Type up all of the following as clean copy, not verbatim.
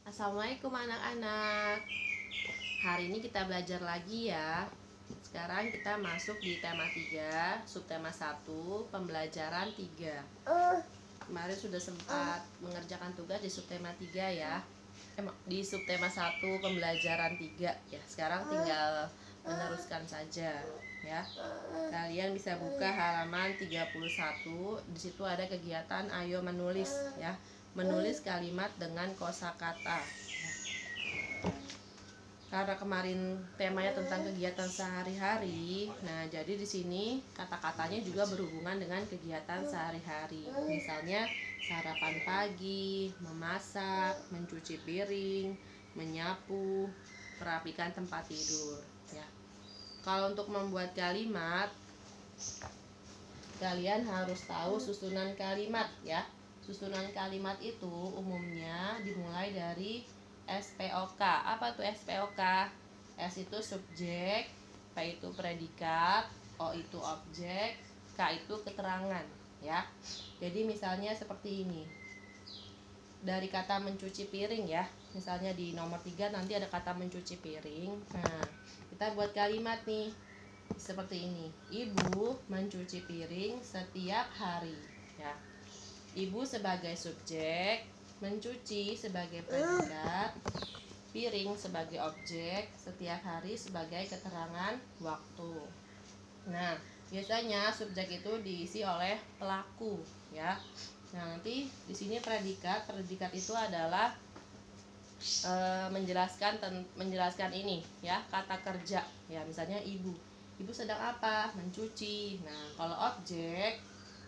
Assalamualaikum anak-anak. Hari ini kita belajar lagi ya. Sekarang kita masuk di tema 3, subtema 1, pembelajaran 3. Kemarin sudah sempat mengerjakan tugas di subtema 3 ya. Di subtema 1, pembelajaran 3 ya. Sekarang tinggal meneruskan saja ya. Kalian bisa buka halaman 31. Di situ ada kegiatan ayo menulis ya. Menulis kalimat dengan kosakata. Karena kemarin temanya tentang kegiatan sehari-hari, nah jadi di sini kata-katanya juga berhubungan dengan kegiatan sehari-hari. Misalnya sarapan pagi, memasak, mencuci piring, menyapu, merapikan tempat tidur. Ya. Kalau untuk membuat kalimat, kalian harus tahu susunan kalimat ya. Susunan kalimat itu umumnya dimulai dari SPOK. Apa tuh SPOK? S itu subjek, P itu predikat, O itu objek, K itu keterangan ya. Jadi misalnya seperti ini. Dari kata mencuci piring ya. Misalnya di nomor 3 nanti ada kata mencuci piring. Nah, kita buat kalimat nih. Seperti ini. Ibu mencuci piring setiap hari ya. Ibu sebagai subjek, mencuci sebagai predikat, piring sebagai objek, setiap hari sebagai keterangan waktu. Nah, biasanya subjek itu diisi oleh pelaku ya. Nah, nanti di sini predikat itu adalah menjelaskan ini ya, kata kerja ya. Misalnya ibu sedang apa? Mencuci. Nah, kalau objek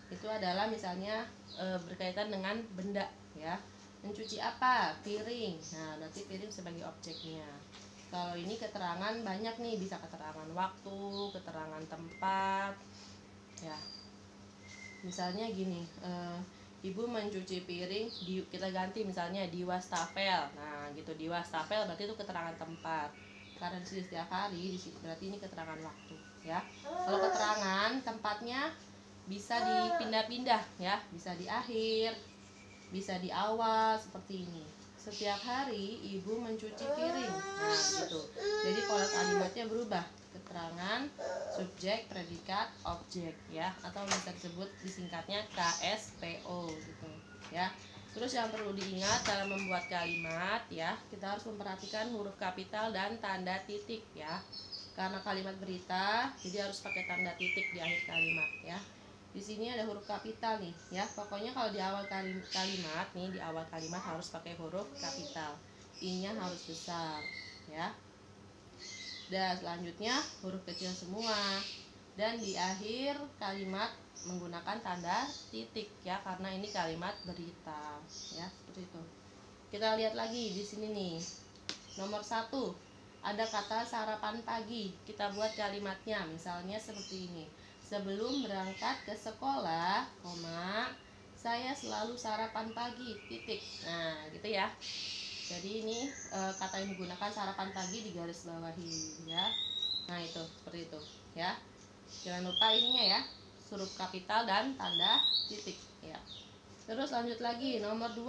itu adalah misalnya berkaitan dengan benda ya. Mencuci apa? Piring. Nah, nanti piring sebagai objeknya. Kalau ini keterangan banyak nih, bisa keterangan waktu, keterangan tempat ya. Misalnya gini, ibu mencuci piring kita ganti misalnya di wastafel. Nah gitu, di wastafel berarti itu keterangan tempat, karena di sini setiap hari, di situ berarti ini keterangan waktu ya. Kalau keterangan tempatnya bisa dipindah-pindah ya, bisa di akhir, bisa di awal seperti ini. Setiap hari ibu mencuci piring. Nah gitu, jadi pola kalimatnya berubah, keterangan, subjek, predikat, objek ya, atau bisa disebut disingkatnya KSPO gitu ya. Terus yang perlu diingat dalam membuat kalimat ya, kita harus memperhatikan huruf kapital dan tanda titik ya. Karena kalimat berita, jadi harus pakai tanda titik di akhir kalimat ya. Di sini ada huruf kapital nih ya. Pokoknya kalau di awal kalimat nih, di awal kalimat harus pakai huruf kapital. I-nya harus besar ya. Dan selanjutnya huruf kecil semua. Dan di akhir kalimat menggunakan tanda titik ya, karena ini kalimat berita ya, seperti itu. Kita lihat lagi di sini nih. Nomor 1 ada kata sarapan pagi. Kita buat kalimatnya misalnya seperti ini. Sebelum berangkat ke sekolah, saya selalu sarapan pagi, titik. Nah, gitu ya. Jadi ini kata yang digunakan sarapan pagi di garis bawahi ya. Nah, itu seperti itu ya. Jangan lupa ininya ya, huruf kapital dan tanda titik ya. Terus lanjut lagi, nomor 2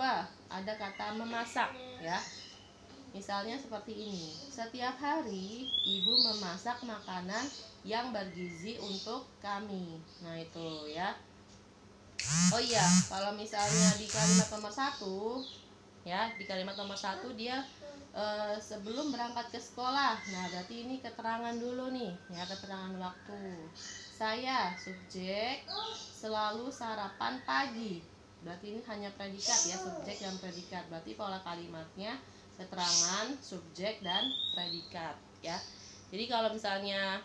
ada kata memasak ya. Misalnya seperti ini. Setiap hari ibu memasak makanan yang bergizi untuk kami. Nah, itu ya. Oh iya, kalau misalnya di kalimat nomor 1 ya, di kalimat nomor 1 dia sebelum berangkat ke sekolah. Nah, berarti ini keterangan dulu nih ya, keterangan waktu. Saya subjek selalu sarapan pagi. Berarti ini hanya predikat ya, subjek dan predikat. Berarti pola kalimatnya keterangan, subjek dan predikat ya. Jadi kalau misalnya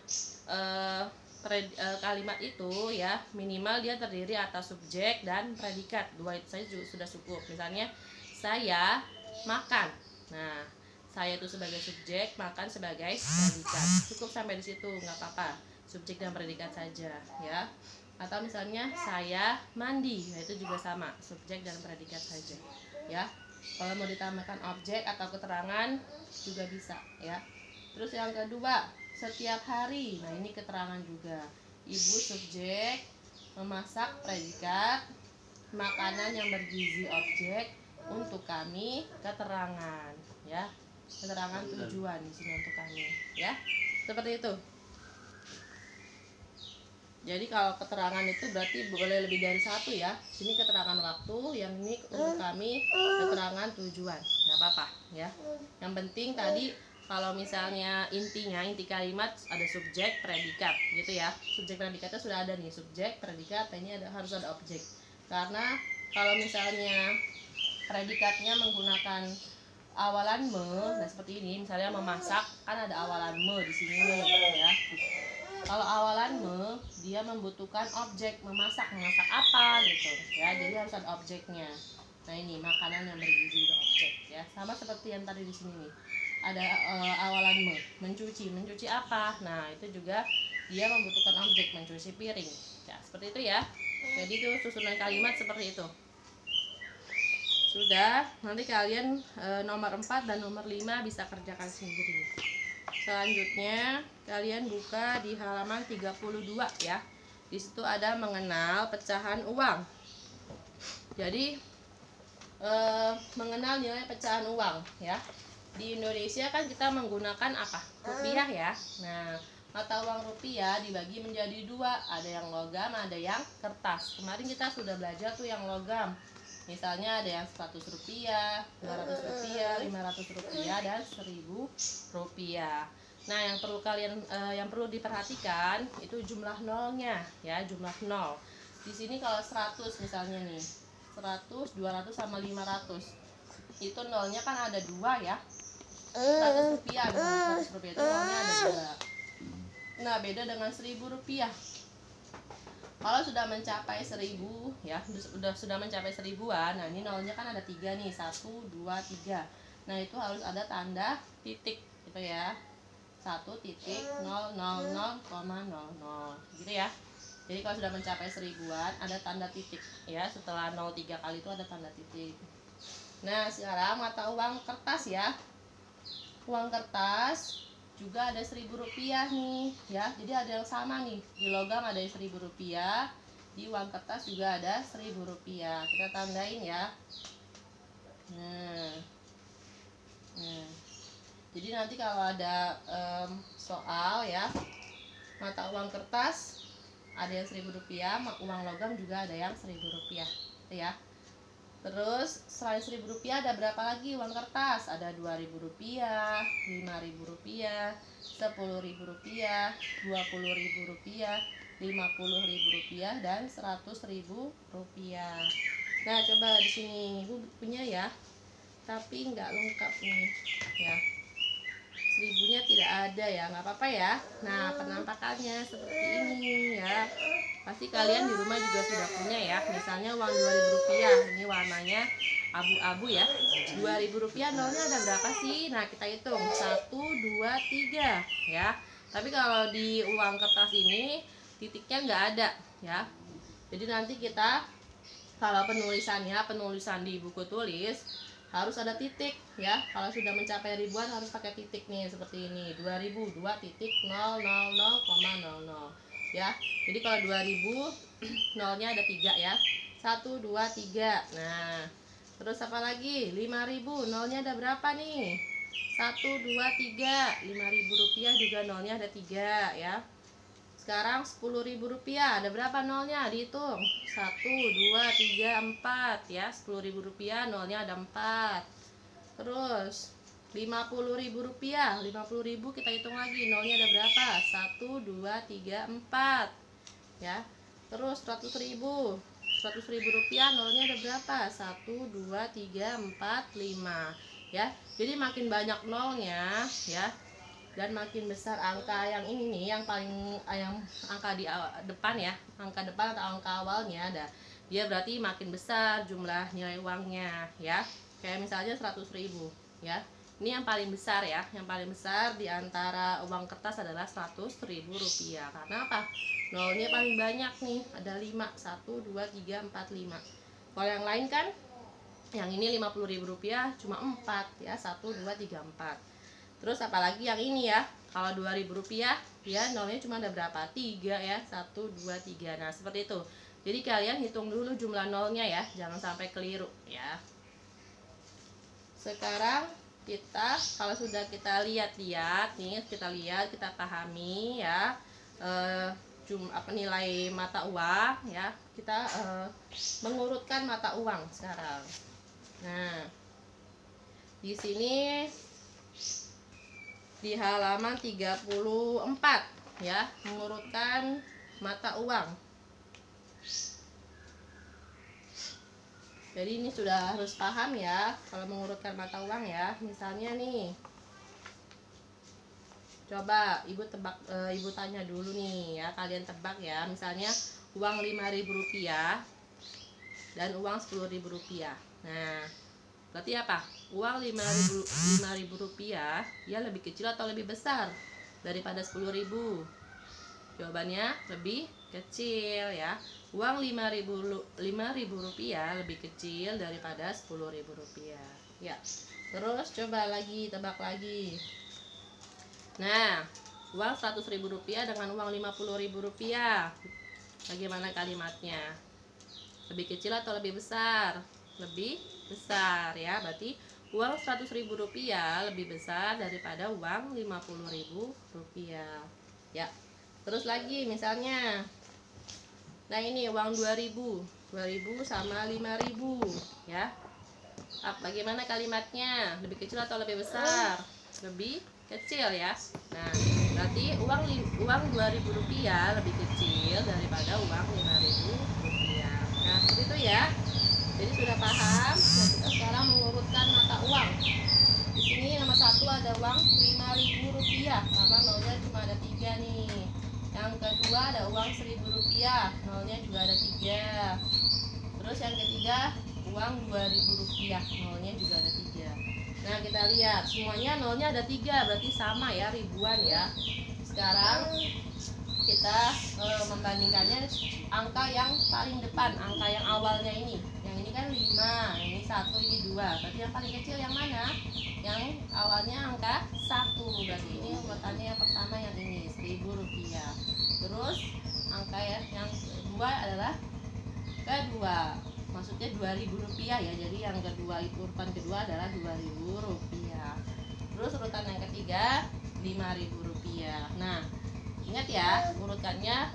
kalimat itu ya, minimal dia terdiri atas subjek dan predikat. Dua itu saja sudah cukup. Misalnya saya makan. Nah, saya itu sebagai subjek, makan sebagai predikat. Cukup sampai di situ, nggak apa-apa. Subjek dan predikat saja ya. Atau misalnya saya mandi. Nah, itu juga sama, subjek dan predikat saja ya. Kalau mau ditambahkan objek atau keterangan juga bisa ya. Terus yang kedua, setiap hari. Nah, ini keterangan juga. Ibu subjek, memasak predikat, makanan yang bergizi objek, untuk kami keterangan, ya. Keterangan tujuan di sini untuk kami, ya. Seperti itu. Jadi kalau keterangan itu berarti boleh lebih dari satu ya. Sini keterangan waktu, yang ini untuk kami keterangan tujuan. Nggak apa-apa ya. Yang penting tadi kalau misalnya inti kalimat ada subjek, predikat gitu ya. Subjek predikatnya sudah ada nih, subjek, predikat, ini harus ada objek. Karena kalau misalnya predikatnya menggunakan awalan me, nah seperti ini, misalnya memasak kan ada awalan me di sini ya. Kalau awalan me, dia membutuhkan objek, memasak apa gitu ya, jadi harus ada objeknya. Nah ini makanan yang bergizi itu objek ya, sama seperti yang tadi di sini nih, ada awalan me, mencuci apa, nah itu juga dia membutuhkan objek, mencuci piring ya, seperti itu ya. Jadi itu susunan kalimat seperti itu. Sudah, nanti kalian nomor 4 dan nomor 5 bisa kerjakan sendiri. Selanjutnya kalian buka di halaman 32 ya. Di situ ada mengenal pecahan uang. Jadi mengenal nilai pecahan uang ya. Di Indonesia kan kita menggunakan apa? Rupiah ya. Nah, mata uang rupiah dibagi menjadi dua, ada yang logam, ada yang kertas. Kemarin kita sudah belajar tuh yang logam. Misalnya ada yang 100 rupiah, 200 rupiah, 500 rupiah, dan 1000 rupiah. Nah, yang perlu diperhatikan itu jumlah nolnya ya, jumlah nol. Di sini kalau 100 misalnya nih, 100, 200 sama 500. Itu nolnya kan ada dua ya. 100 rupiah, 100 rupiah itu nolnya ada dua. Nah, beda dengan 1000 rupiah. Kalau sudah mencapai 1000 ya, sudah mencapai 1000-an, nah ini nolnya kan ada 3 nih, 1, 2, 3. Nah itu harus ada tanda titik gitu ya, 1.000,00 gitu ya. Jadi kalau sudah mencapai 1000-an ada tanda titik ya, setelah 0 3 kali itu ada tanda titik. Nah sekarang mata uang kertas ya, uang kertas juga ada 1000 rupiah nih ya, jadi ada yang sama nih, di logam ada 1000 rupiah, di uang kertas juga ada 1000 rupiah, kita tandain ya. Nah jadi nanti kalau ada soal ya, mata uang kertas ada yang 1000 rupiah, uang logam juga ada yang 1000 rupiah gitu ya. Terus selain 1000 rupiah ada berapa lagi uang kertas? Ada 2000 rupiah, 5000 rupiah, 10.000 rupiah, 20.000 rupiah, 50.000 rupiah, dan 100.000 rupiah. Nah coba di sini ibu punya ya, tapi nggak lengkap nih ya. 1000-nya tidak ada ya, nggak apa-apa ya. Nah penampakannya seperti ini ya. Pasti kalian di rumah juga sudah punya ya. Misalnya uang 2000 rupiah, ini warnanya abu-abu ya. 2000 rupiah nolnya ada berapa sih? Nah kita hitung 1, 2, 3 ya. Tapi kalau di uang kertas ini titiknya nggak ada ya. Jadi nanti kita kalau penulisan di buku tulis harus ada titik ya. Kalau sudah mencapai ribuan harus pakai titik nih, seperti ini, 2000 2.000,00 ya. Jadi kalau 2000 nolnya ada 3 ya, 1, 2, 3. Nah terus apa lagi, 5000 nolnya ada berapa nih, 1, 2, 3. 5000 rupiah juga nolnya ada 3 ya. Sekarang 10.000 rupiah ada berapa nolnya, dihitung 1, 2, 3, 4 ya. 10.000 rupiah nolnya ada 4. Terus 50.000 rupiah, 50.000 kita hitung lagi nolnya ada berapa, 1, 2, 3, 4 ya. Terus 100.000 rupiah nolnya ada berapa, 1, 2, 3, 4, 5 ya. Jadi makin banyak nolnya ya, dan makin besar angka yang ini nih, yang angka di depan ya, angka depan atau angka awalnya ada, dia berarti makin besar jumlah nilai uangnya ya. Kayak misalnya 100.000 ya, ini yang paling besar ya, yang paling besar di antara uang kertas adalah 100.000 rupiah. Karena apa? Nolnya paling banyak nih, ada 5, 1, 2, 3, 4, 5. Kalau yang lain kan, yang ini 50.000 rupiah cuma 4 ya, 1, 2, 3, 4. Terus apalagi yang ini ya, kalau 2000 rupiah ya nolnya cuma ada berapa, 3 ya, 1, 2, 3. Nah seperti itu. Jadi kalian hitung dulu jumlah nolnya ya, jangan sampai keliru ya. sekarang kita kalau sudah kita lihat-lihat nih, kita pahami ya nilai mata uang ya, kita mengurutkan mata uang sekarang. Nah, di sini di halaman 34 ya, mengurutkan mata uang. Jadi ini sudah harus paham ya kalau mengurutkan mata uang ya. Misalnya nih, coba ibu tebak, ibu tanya dulu nih ya, kalian tebak ya. Misalnya uang Rp5.000 dan uang Rp10.000. Nah, berarti apa? Uang Rp5.000 ya lebih kecil atau lebih besar daripada Rp10.000? Jawabannya lebih kecil ya. Uang Rp5.000 lebih kecil daripada Rp10.000 ya. Terus coba lagi, tebak lagi. Nah, uang Rp100.000 dengan uang Rp50.000, bagaimana kalimatnya? Lebih kecil atau lebih besar? Lebih besar ya. Berarti uang Rp100.000 lebih besar daripada uang Rp50.000 ya. Terus lagi misalnya, nah ini uang 2000 sama 5000 ya. Bagaimana kalimatnya? Lebih kecil atau lebih besar? Lebih kecil ya. Nah, berarti uang 2000 rupiah lebih kecil daripada uang 5000 rupiah. Nah, seperti itu ya. Jadi sudah paham. Nah, kita sekarang mengurutkan mata uang. Di sini nomor 1 ada uang 5000 rupiah, karena nolnya cuma ada 3 nih. Yang kedua ada uang 1000 rupiah, nolnya juga ada 3. Terus yang ketiga uang 2000 rupiah, nolnya juga ada 3. Nah, kita lihat semuanya nolnya ada 3, berarti sama ya, ribuan ya. Sekarang kita membandingkannya angka yang paling depan, angka yang awalnya ini. Yang ini kan 5, yang ini 1, ini 2. Berarti yang paling kecil yang mana? Yang awalnya angka 1. Berarti ini urutannya yang pertama yang ini, 1000 rupiah. Terus angka yang kedua adalah kedua, maksudnya 2000 rupiah ya. Jadi yang kedua, urutan kedua adalah 2000 rupiah. Terus urutan yang ketiga 5000 rupiah. Nah, ingat ya, urutannya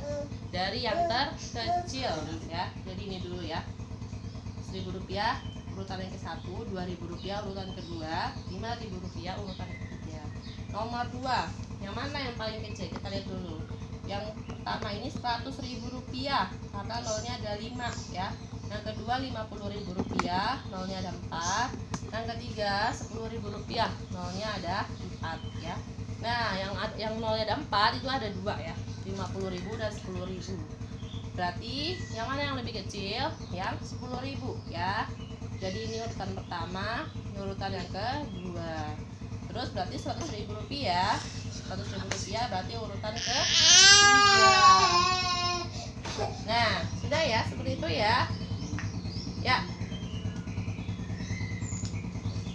dari yang terkecil ya. Jadi ini dulu ya, 1000 rupiah urutan yang ke-1, 2000 rupiah urutan kedua, 5000 rupiah urutan ketiga. Nomor 2, yang mana yang paling kecil? Kita lihat dulu. Yang pertama ini 100.000 rupiah, karena nolnya ada 5 ya. Yang kedua 50.000 rupiah, nolnya ada 4. Yang ketiga 10.000 rupiah, nolnya ada 4 ya. Nah, yang nolnya ada 4 itu ada 2 ya, 50.000 dan 10.000. Berarti yang mana yang lebih kecil? Yang 10.000 ya. Jadi ini urutan pertama, ini urutan yang kedua. Terus berarti 100.000 rupiah, 100.000 rupiah berarti urutan ke-3. Nah, sudah ya, seperti itu ya. Ya,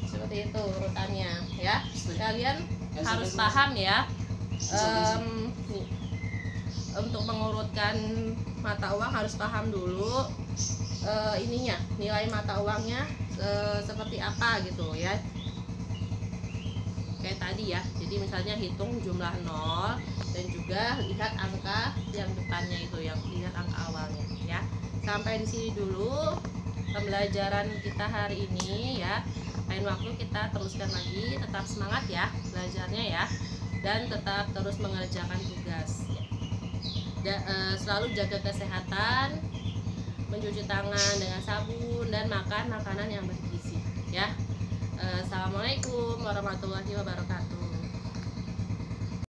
seperti itu urutannya ya. Kalian harus paham ya. Untuk mengurutkan mata uang harus paham dulu ininya, nilai mata uangnya seperti apa gitu ya. Kayak tadi ya. Jadi misalnya hitung jumlah nol dan juga lihat angka yang depannya itu, yang lihat angka awalnya ya. Sampai di sini dulu pembelajaran kita hari ini ya. Lain waktu kita teruskan lagi. Tetap semangat ya belajarnya ya, dan tetap terus mengerjakan tugas ya. Selalu jaga kesehatan, mencuci tangan dengan sabun, dan makan makanan yang bergizi ya. Assalamualaikum warahmatullahi wabarakatuh.